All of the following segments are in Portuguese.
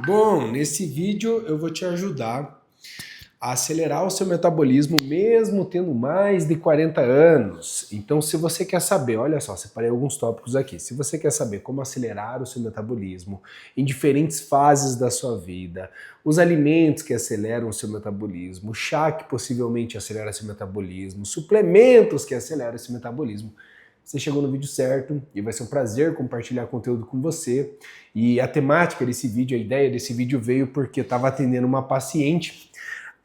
Bom, nesse vídeo eu vou te ajudar a acelerar o seu metabolismo mesmo tendo mais de 40 anos. Então, se você quer saber, olha só, separei alguns tópicos aqui. Se você quer saber como acelerar o seu metabolismo em diferentes fases da sua vida, os alimentos que aceleram o seu metabolismo, chá que possivelmente acelera seu metabolismo, suplementos que aceleram esse metabolismo, você chegou no vídeo certo e vai ser um prazer compartilhar conteúdo com você. E a temática desse vídeo, a ideia desse vídeo veio porque eu estava atendendo uma paciente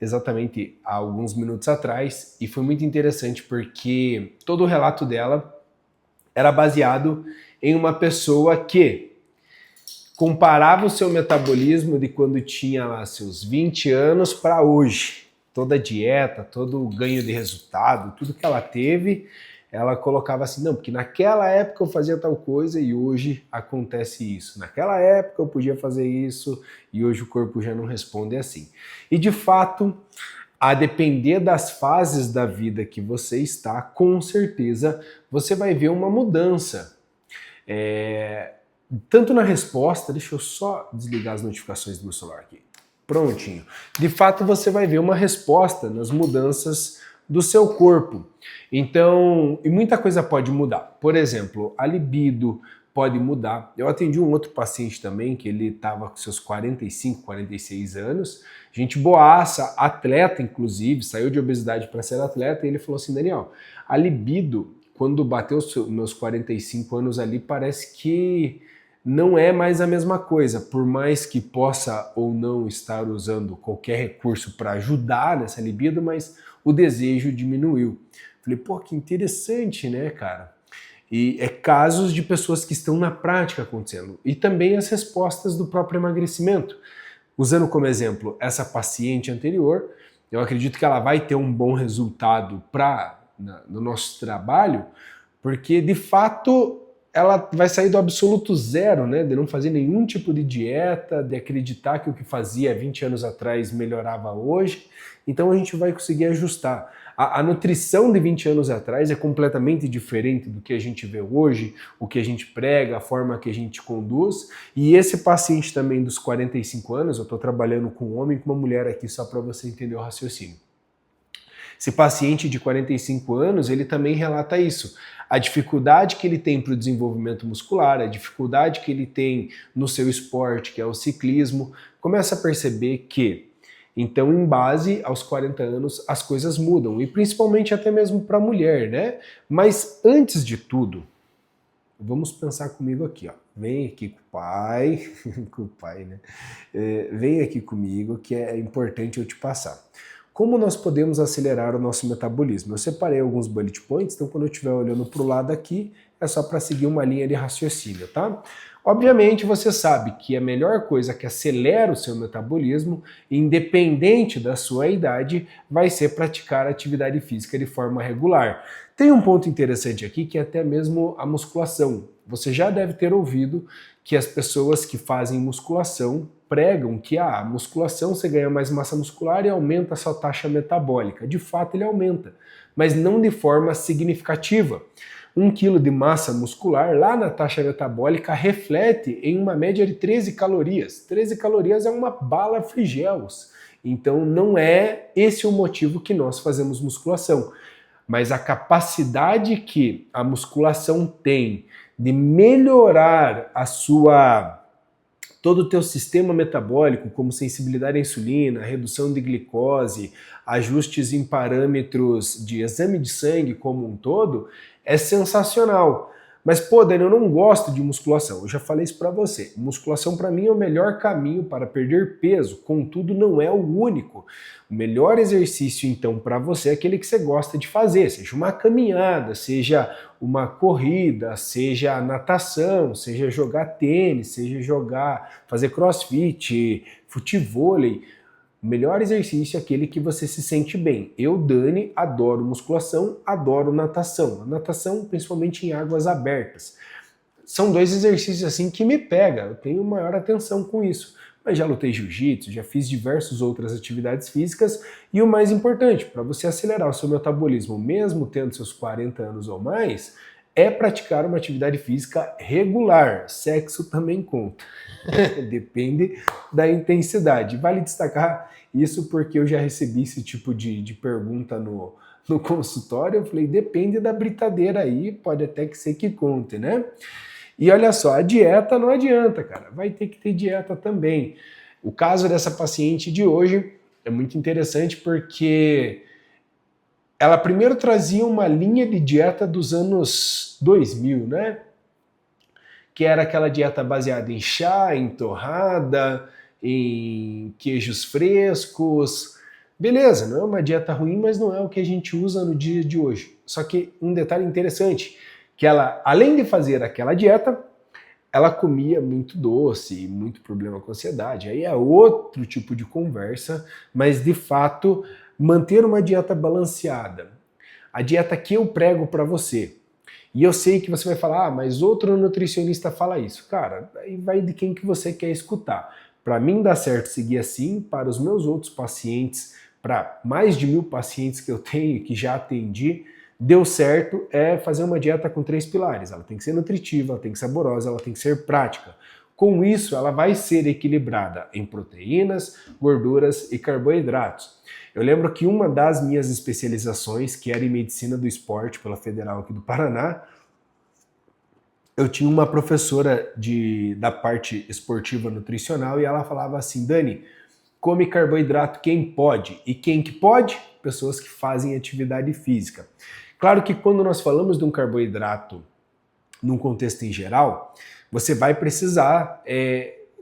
exatamente há alguns minutos atrás e foi muito interessante porque todo o relato dela era baseado em uma pessoa que comparava o seu metabolismo de quando tinha lá seus 20 anos para hoje. Toda a dieta, todo o ganho de resultado, tudo que ela teve, ela colocava assim, não, porque naquela época eu fazia tal coisa e hoje acontece isso. Naquela época eu podia fazer isso e hoje o corpo já não responde assim. E de fato, a depender das fases da vida que você está, com certeza você vai ver uma mudança. Tanto na resposta, deixa eu só desligar as notificações do meu celular aqui. Prontinho. De fato, você vai ver uma resposta nas mudanças do seu corpo. Então, e muita coisa pode mudar. Por exemplo, a libido pode mudar. Eu atendi um outro paciente também, que ele estava com seus 45, 46 anos, gente boaça, atleta inclusive, saiu de obesidade para ser atleta, e ele falou assim, Daniel, a libido, quando bateu os meus 45 anos ali, parece que não é mais a mesma coisa, por mais que possa ou não estar usando qualquer recurso para ajudar nessa libido, mas o desejo diminuiu. Falei, pô, que interessante, né, cara? E é casos de pessoas que estão na prática acontecendo. E também as respostas do próprio emagrecimento. Usando como exemplo essa paciente anterior, eu acredito que ela vai ter um bom resultado no nosso trabalho, porque de fato ela vai sair do absoluto zero, né? De não fazer nenhum tipo de dieta, de acreditar que o que fazia 20 anos atrás melhorava hoje. Então a gente vai conseguir ajustar. A nutrição de 20 anos atrás é completamente diferente do que a gente vê hoje, o que a gente prega, a forma que a gente conduz. E esse paciente também dos 45 anos, eu estou trabalhando com um homem e com uma mulher aqui só para você entender o raciocínio. Esse paciente de 45 anos, ele também relata isso. A dificuldade que ele tem para o desenvolvimento muscular, a dificuldade que ele tem no seu esporte, que é o ciclismo, começa a perceber que, então, em base aos 40 anos, as coisas mudam, e principalmente até mesmo para a mulher, né? Mas antes de tudo, vamos pensar comigo aqui, ó. Vem aqui com o pai, com o pai, né? Vem aqui comigo que é importante eu te passar. Como nós podemos acelerar o nosso metabolismo? Eu separei alguns bullet points, então quando eu estiver olhando para o lado aqui, é só para seguir uma linha de raciocínio, tá? Obviamente você sabe que a melhor coisa que acelera o seu metabolismo, independente da sua idade, vai ser praticar atividade física de forma regular. Tem um ponto interessante aqui que é até mesmo a musculação. Você já deve ter ouvido que as pessoas que fazem musculação pregam que a musculação você ganha mais massa muscular e aumenta a sua taxa metabólica. De fato, ele aumenta, mas não de forma significativa. 1 quilo de massa muscular lá na taxa metabólica reflete em uma média de 13 calorias. 13 calorias é uma bala Frigels. Então não é esse o motivo que nós fazemos musculação. Mas a capacidade que a musculação tem de melhorar todo o teu sistema metabólico, como sensibilidade à insulina, redução de glicose, ajustes em parâmetros de exame de sangue como um todo, é sensacional. Mas, pô, Dani, eu não gosto de musculação. Eu já falei isso para você. Musculação para mim é o melhor caminho para perder peso, contudo não é o único. O melhor exercício, então, para você é aquele que você gosta de fazer, seja uma caminhada, seja uma corrida, seja natação, seja jogar tênis, seja fazer crossfit, futevôlei. O melhor exercício é aquele que você se sente bem. Eu, Dani, adoro musculação, adoro natação. A natação, principalmente em águas abertas. São dois exercícios assim que me pega, eu tenho maior atenção com isso. Mas já lutei jiu-jitsu, já fiz diversas outras atividades físicas e o mais importante, para você acelerar o seu metabolismo, mesmo tendo seus 40 anos ou mais, é praticar uma atividade física regular. Sexo também conta. Depende da intensidade. Vale destacar isso porque eu já recebi esse tipo de pergunta no consultório. Eu falei, depende da britadeira aí, pode até que ser que conte, né? E olha só, a dieta não adianta, cara. Vai ter que ter dieta também. O caso dessa paciente de hoje é muito interessante porque ela primeiro trazia uma linha de dieta dos anos 2000, né? Que era aquela dieta baseada em chá, em torrada, em queijos frescos. Beleza, não é uma dieta ruim, mas não é o que a gente usa no dia de hoje. Só que um detalhe interessante, que ela, além de fazer aquela dieta, ela comia muito doce, muito problema com ansiedade. Aí é outro tipo de conversa, mas de fato, manter uma dieta balanceada. A dieta que eu prego para você. E eu sei que você vai falar, ah, mas outro nutricionista fala isso. Cara, aí vai de quem que você quer escutar. Para mim dá certo seguir assim, para os meus outros pacientes, para mais de 1000 pacientes que eu tenho, que já atendi, deu certo é fazer uma dieta com 3 pilares. Ela tem que ser nutritiva, ela tem que ser saborosa, ela tem que ser prática. Com isso, ela vai ser equilibrada em proteínas, gorduras e carboidratos. Eu lembro que uma das minhas especializações, que era em medicina do esporte pela Federal aqui do Paraná, eu tinha uma professora da parte esportiva nutricional e ela falava assim, Dani, come carboidrato quem pode. E quem que pode? Pessoas que fazem atividade física. Claro que quando nós falamos de um carboidrato num contexto em geral, você vai precisar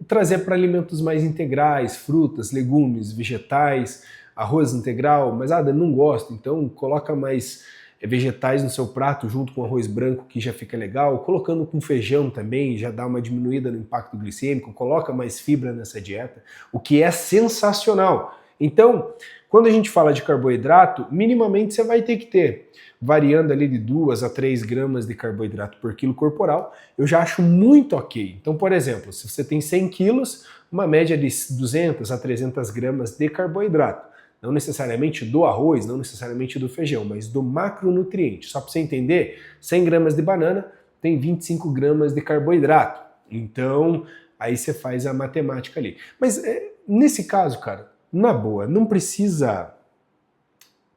trazer para alimentos mais integrais, frutas, legumes, vegetais, arroz integral, mas não gosto, então coloca mais vegetais no seu prato junto com arroz branco que já fica legal, colocando com feijão também já dá uma diminuída no impacto glicêmico, coloca mais fibra nessa dieta, o que é sensacional. Então, quando a gente fala de carboidrato, minimamente você vai ter que ter, variando ali de 2 a 3 gramas de carboidrato por quilo corporal, eu já acho muito ok. Então, por exemplo, se você tem 100 quilos, uma média de 200 a 300 gramas de carboidrato. Não necessariamente do arroz, não necessariamente do feijão, mas do macronutriente. Só para você entender, 100 gramas de banana tem 25 gramas de carboidrato. Então, aí você faz a matemática ali. Mas nesse caso, cara, na boa, não precisa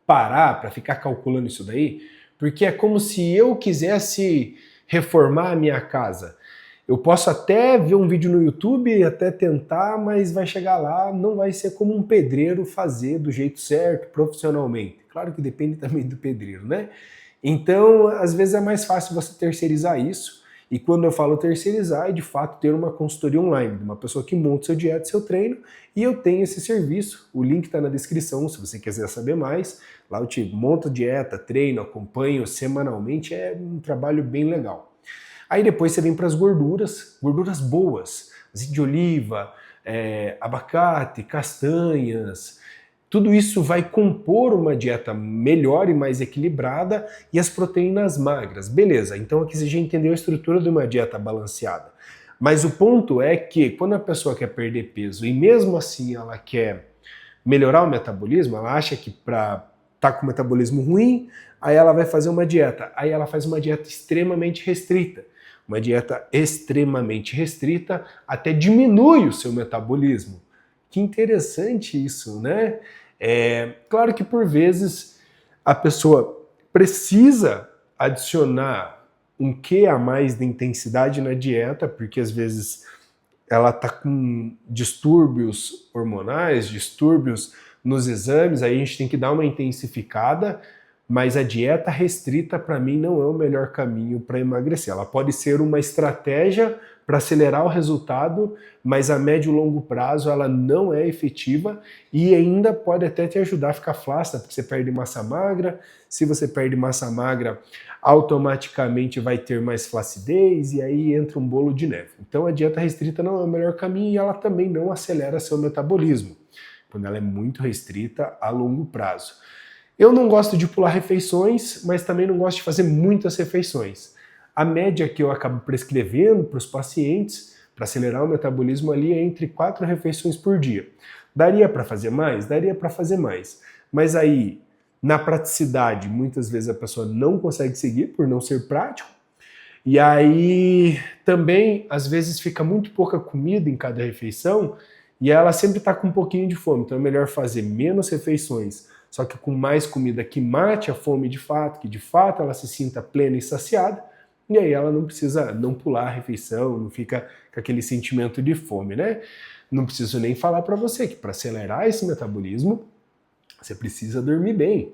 parar para ficar calculando isso daí, porque é como se eu quisesse reformar a minha casa. Eu posso até ver um vídeo no YouTube, até tentar, mas vai chegar lá, não vai ser como um pedreiro fazer do jeito certo, profissionalmente. Claro que depende também do pedreiro, né? Então, às vezes é mais fácil você terceirizar isso, e quando eu falo terceirizar, é de fato ter uma consultoria online, de uma pessoa que monta seu dieta, seu treino, e eu tenho esse serviço, o link está na descrição, se você quiser saber mais, lá eu te monto dieta, treino, acompanho semanalmente, é um trabalho bem legal. Aí depois você vem para as gorduras boas, azeite de oliva, abacate, castanhas. Tudo isso vai compor uma dieta melhor e mais equilibrada e as proteínas magras. Beleza, então aqui você já entendeu a estrutura de uma dieta balanceada. Mas o ponto é que quando a pessoa quer perder peso e mesmo assim ela quer melhorar o metabolismo, ela acha que para estar com o metabolismo ruim, aí ela vai fazer uma dieta. Aí ela faz uma dieta extremamente restrita. Uma dieta extremamente restrita até diminui o seu metabolismo. Que interessante isso, né? Claro que por vezes a pessoa precisa adicionar um quê a mais de intensidade na dieta, porque às vezes ela está com distúrbios hormonais, distúrbios nos exames, aí a gente tem que dar uma intensificada, mas a dieta restrita para mim não é o melhor caminho para emagrecer. Ela pode ser uma estratégia para acelerar o resultado, mas a médio e longo prazo ela não é efetiva e ainda pode até te ajudar a ficar flácida, porque você perde massa magra. Se você perde massa magra, automaticamente vai ter mais flacidez e aí entra um bolo de neve. Então a dieta restrita não é o melhor caminho e ela também não acelera seu metabolismo, quando ela é muito restrita a longo prazo. Eu não gosto de pular refeições, mas também não gosto de fazer muitas refeições. A média que eu acabo prescrevendo para os pacientes, para acelerar o metabolismo ali, é entre 4 refeições por dia. Daria para fazer mais? Daria para fazer mais. Mas aí, na praticidade, muitas vezes a pessoa não consegue seguir por não ser prático, E aí também, às vezes, fica muito pouca comida em cada refeição e ela sempre está com um pouquinho de fome. Então é melhor fazer menos refeições, só que com mais comida que mate a fome de fato, que de fato ela se sinta plena e saciada, e aí ela não precisa não pular a refeição, não fica com aquele sentimento de fome, né? Não preciso nem falar para você que para acelerar esse metabolismo, você precisa dormir bem,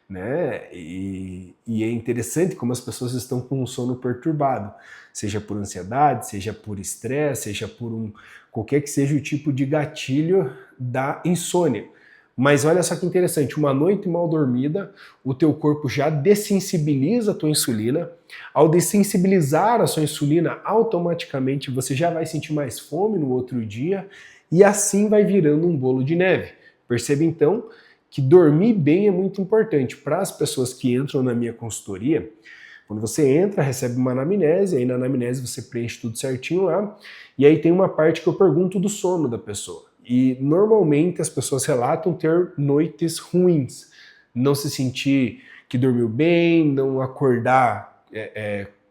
né? E é interessante como as pessoas estão com um sono perturbado, seja por ansiedade, seja por estresse, seja por qualquer que seja o tipo de gatilho da insônia. Mas olha só que interessante, uma noite mal dormida, o teu corpo já dessensibiliza a tua insulina. Ao dessensibilizar a sua insulina, automaticamente você já vai sentir mais fome no outro dia e assim vai virando um bolo de neve. Perceba então que dormir bem é muito importante. Para as pessoas que entram na minha consultoria, quando você entra, recebe uma anamnese, aí na anamnese você preenche tudo certinho lá, e aí tem uma parte que eu pergunto do sono da pessoa. E normalmente as pessoas relatam ter noites ruins, não se sentir que dormiu bem, não acordar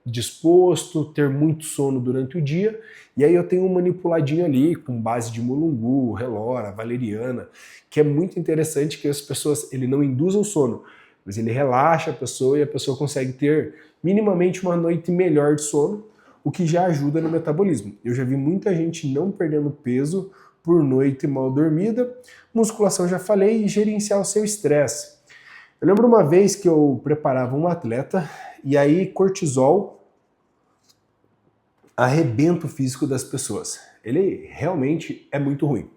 disposto, ter muito sono durante o dia. E aí eu tenho um manipuladinho ali com base de mulungu, relora, valeriana, que é muito interessante que as pessoas, ele não induz o sono, mas ele relaxa a pessoa e a pessoa consegue ter minimamente uma noite melhor de sono, o que já ajuda no metabolismo. Eu já vi muita gente não perdendo peso por noite mal dormida, musculação já falei, e gerenciar o seu estresse. Eu lembro uma vez que eu preparava um atleta e aí cortisol arrebenta o físico das pessoas. Ele realmente é muito ruim.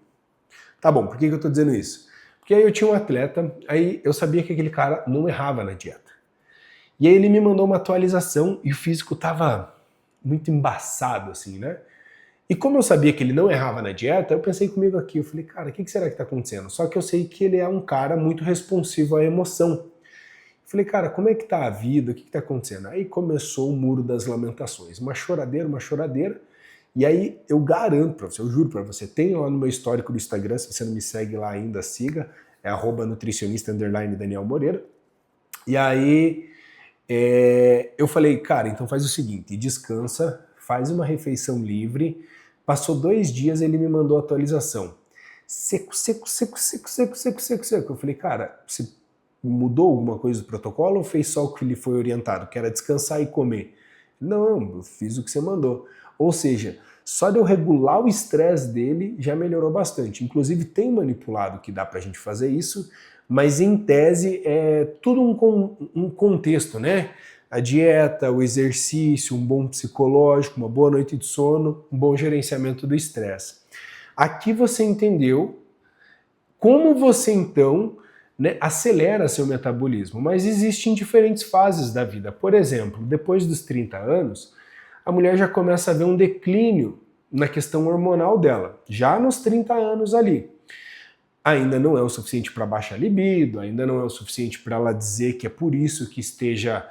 Tá bom, por que eu tô dizendo isso? Porque aí eu tinha um atleta, aí eu sabia que aquele cara não errava na dieta. E aí ele me mandou uma atualização e o físico tava muito embaçado assim, né? E como eu sabia que ele não errava na dieta, eu pensei comigo aqui, eu falei, cara, o que será que está acontecendo? Só que eu sei que ele é um cara muito responsivo à emoção. Eu falei, cara, como é que tá a vida? O que está acontecendo? Aí começou o Muro das Lamentações, uma choradeira, e aí eu garanto para você, eu juro para você, tem lá no meu histórico do Instagram, se você não me segue lá ainda, siga, é @nutricionista_Daniel Moreira. E aí eu falei, cara, então faz o seguinte, descansa, faz uma refeição livre. Passou 2 dias, ele me mandou a atualização. Seco. Eu falei, cara, você mudou alguma coisa do protocolo ou fez só o que lhe foi orientado, que era descansar e comer? Não, eu fiz o que você mandou. Ou seja, só de eu regular o estresse dele já melhorou bastante. Inclusive tem manipulado que dá pra gente fazer isso, mas em tese é tudo um contexto, né? A dieta, o exercício, um bom psicológico, uma boa noite de sono, um bom gerenciamento do estresse. Aqui você entendeu como você então, né, acelera seu metabolismo, mas existem diferentes fases da vida. Por exemplo, depois dos 30 anos, a mulher já começa a ver um declínio na questão hormonal dela, já nos 30 anos ali. Ainda não é o suficiente para baixar a libido, ainda não é o suficiente para ela dizer que é por isso que esteja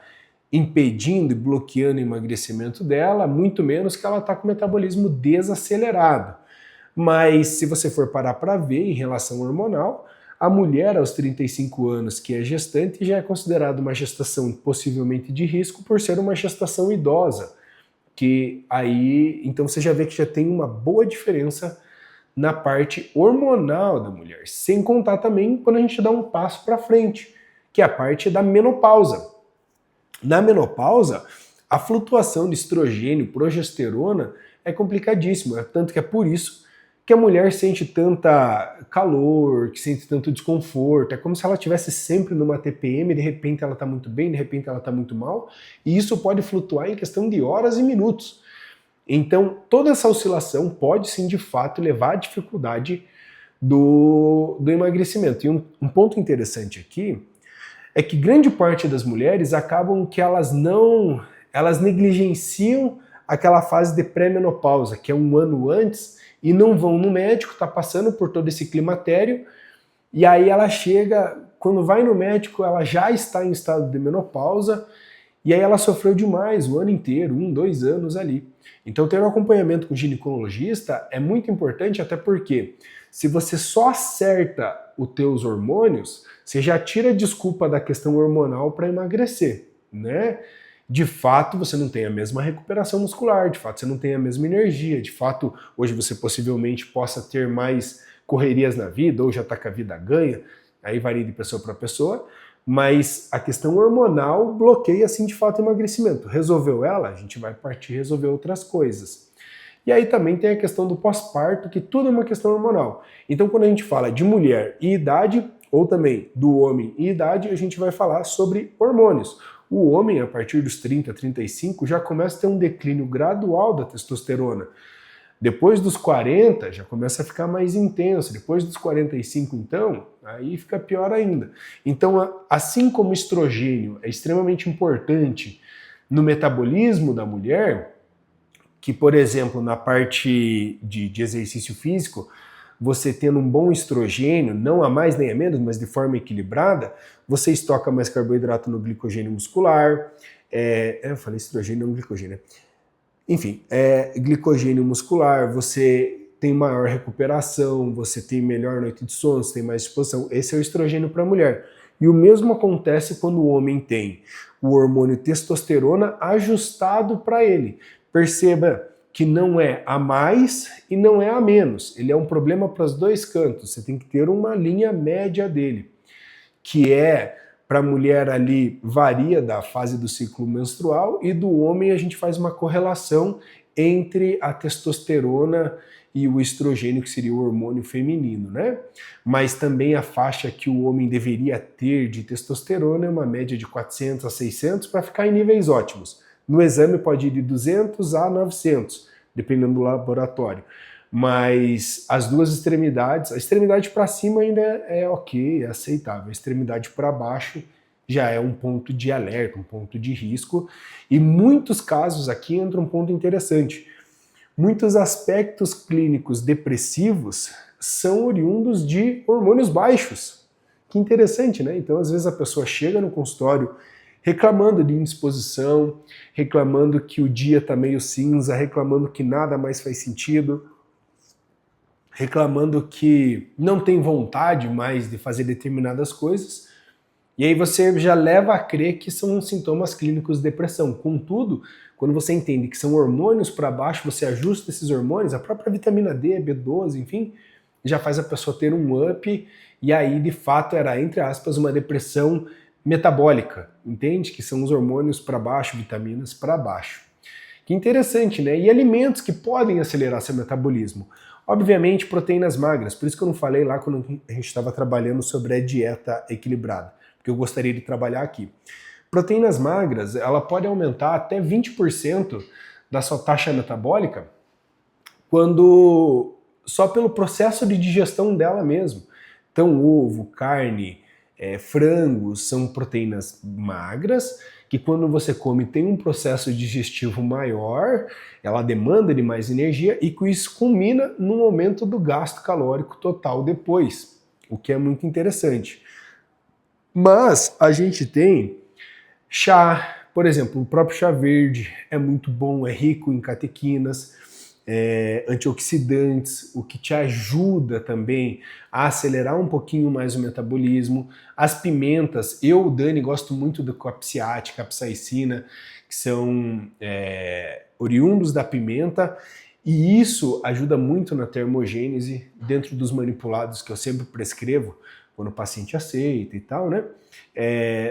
impedindo e bloqueando o emagrecimento dela, muito menos que ela está com o metabolismo desacelerado. Mas se você for parar para ver em relação hormonal, a mulher aos 35 anos que é gestante já é considerada uma gestação possivelmente de risco por ser uma gestação idosa, que aí, então você já vê que já tem uma boa diferença na parte hormonal da mulher, sem contar também quando a gente dá um passo para frente, que é a parte da menopausa. Na menopausa, a flutuação de estrogênio, progesterona é complicadíssima, tanto que é por isso que a mulher sente tanta calor, que sente tanto desconforto, é como se ela estivesse sempre numa TPM, de repente ela está muito bem, de repente ela está muito mal, e isso pode flutuar em questão de horas e minutos. Então, toda essa oscilação pode sim, de fato, levar à dificuldade do emagrecimento. E um ponto interessante aqui é que grande parte das mulheres acabam que elas negligenciam aquela fase de pré-menopausa, que é 1 ano antes, e não vão no médico, tá passando por todo esse climatério, e aí ela chega, quando vai no médico, ela já está em estado de menopausa, e aí ela sofreu demais o ano inteiro, 1, 2 anos ali. Então ter um acompanhamento com o ginecologista é muito importante, até porque se você só acerta os teus hormônios, você já tira a desculpa da questão hormonal para emagrecer, né? de fato você não tem a mesma recuperação muscular, de fato você não tem a mesma energia, de fato hoje você possivelmente possa ter mais correrias na vida, ou já está com a vida ganha, aí varia de pessoa para pessoa, mas a questão hormonal bloqueia sim de fato o emagrecimento. Resolveu ela, a gente vai partir resolver outras coisas. E aí também tem a questão do pós-parto, que tudo é uma questão hormonal. Então quando a gente fala de mulher e idade, ou também do homem e idade, a gente vai falar sobre hormônios. O homem, a partir dos 30, 35, já começa a ter um declínio gradual da testosterona. Depois dos 40, já começa a ficar mais intenso. Depois dos 45, então, aí fica pior ainda. Então, assim como o estrogênio é extremamente importante no metabolismo da mulher, que, por exemplo, na parte de exercício físico, você tendo um bom estrogênio, não a mais nem a menos, mas de forma equilibrada, você estoca mais carboidrato no glicogênio muscular. Eu falei estrogênio, não glicogênio. Enfim, glicogênio muscular, você tem maior recuperação, você tem melhor noite de sono, você tem mais disposição. Esse é o estrogênio para a mulher. E o mesmo acontece quando o homem tem o hormônio testosterona ajustado para ele. Perceba que não é a mais e não é a menos. Ele é um problema para os dois cantos. Você tem que ter uma linha média dele, que é para a mulher ali varia da fase do ciclo menstrual e do homem a gente faz uma correlação entre a testosterona e o estrogênio, que seria o hormônio feminino, né? Mas também a faixa que o homem deveria ter de testosterona é uma média de 400 a 600 para ficar em níveis ótimos. No exame pode ir de 200 a 900, dependendo do laboratório. Mas as duas extremidades, a extremidade para cima ainda é ok, é aceitável. A extremidade para baixo já é um ponto de alerta, um ponto de risco. E muitos casos aqui entra um ponto interessante. Muitos aspectos clínicos depressivos são oriundos de hormônios baixos. Que interessante, né? Então, às vezes a pessoa chega no consultório reclamando de indisposição, reclamando que o dia está meio cinza, reclamando que nada mais faz sentido, reclamando que não tem vontade mais de fazer determinadas coisas, e aí você já leva a crer que são sintomas clínicos de depressão. Contudo, quando você entende que são hormônios para baixo, você ajusta esses hormônios, a própria vitamina D, B12, enfim, já faz a pessoa ter um up, e aí de fato era, entre aspas, uma depressão metabólica, entende? Que são os hormônios para baixo, vitaminas para baixo. Que interessante, né? E alimentos que podem acelerar seu metabolismo. Obviamente, proteínas magras, por isso que eu não falei lá quando a gente estava trabalhando sobre a dieta equilibrada, porque eu gostaria de trabalhar aqui. Proteínas magras, ela pode aumentar até 20% da sua taxa metabólica quando só pelo processo de digestão dela mesmo. Então, ovo, carne, frangos são proteínas magras que quando você come tem um processo digestivo maior, ela demanda de mais energia e com isso culmina num aumento do gasto calórico total depois, o que é muito interessante. Mas a gente tem chá, por exemplo, o próprio chá verde é muito bom, é rico em catequinas, antioxidantes, o que te ajuda também a acelerar um pouquinho mais o metabolismo. As pimentas, eu, Dani, gosto muito do capsiate, capsaicina, que são oriundos da pimenta, e isso ajuda muito na termogênese dentro dos manipulados que eu sempre prescrevo, quando o paciente aceita e tal, né?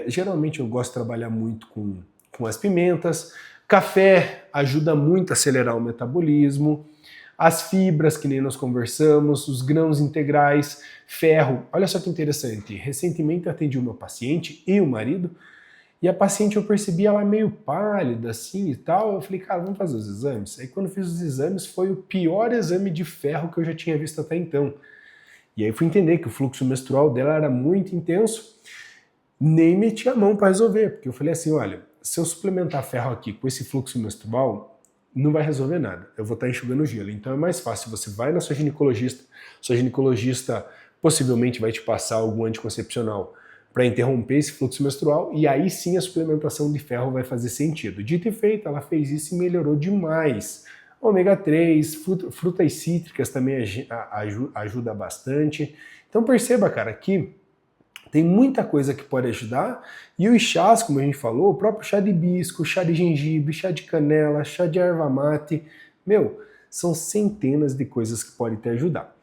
Geralmente eu gosto de trabalhar muito com as pimentas. Café ajuda muito a acelerar o metabolismo, as fibras, que nem nós conversamos, os grãos integrais, ferro. Olha só que interessante, recentemente eu atendi uma paciente e o marido, e a paciente eu percebi ela meio pálida assim e tal, eu falei, cara, vamos fazer os exames? Aí quando eu fiz os exames foi o pior exame de ferro que eu já tinha visto até então. E aí fui entender que o fluxo menstrual dela era muito intenso, nem meti a mão para resolver, porque eu falei assim, olha, se eu suplementar ferro aqui com esse fluxo menstrual, não vai resolver nada. Eu vou estar enxugando gelo. Então é mais fácil. Você vai na sua ginecologista possivelmente vai te passar algum anticoncepcional para interromper esse fluxo menstrual e aí sim a suplementação de ferro vai fazer sentido. Dito e feito, ela fez isso e melhorou demais. Ômega 3, frutas cítricas também ajuda bastante. Então perceba, cara, que Tem muita coisa que pode ajudar, e os chás, como a gente falou, o próprio chá de hibisco, chá de gengibre, chá de canela, chá de erva mate, são centenas de coisas que podem te ajudar.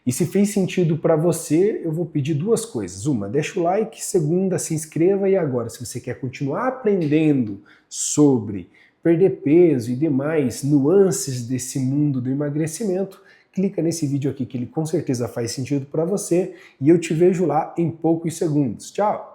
E se fez sentido para você, eu vou pedir duas coisas. Uma, deixa o like. Segunda, se inscreva. E agora, se você quer continuar aprendendo sobre perder peso e demais nuances desse mundo do emagrecimento, clica nesse vídeo aqui que ele com certeza faz sentido para você e eu te vejo lá em poucos segundos. Tchau!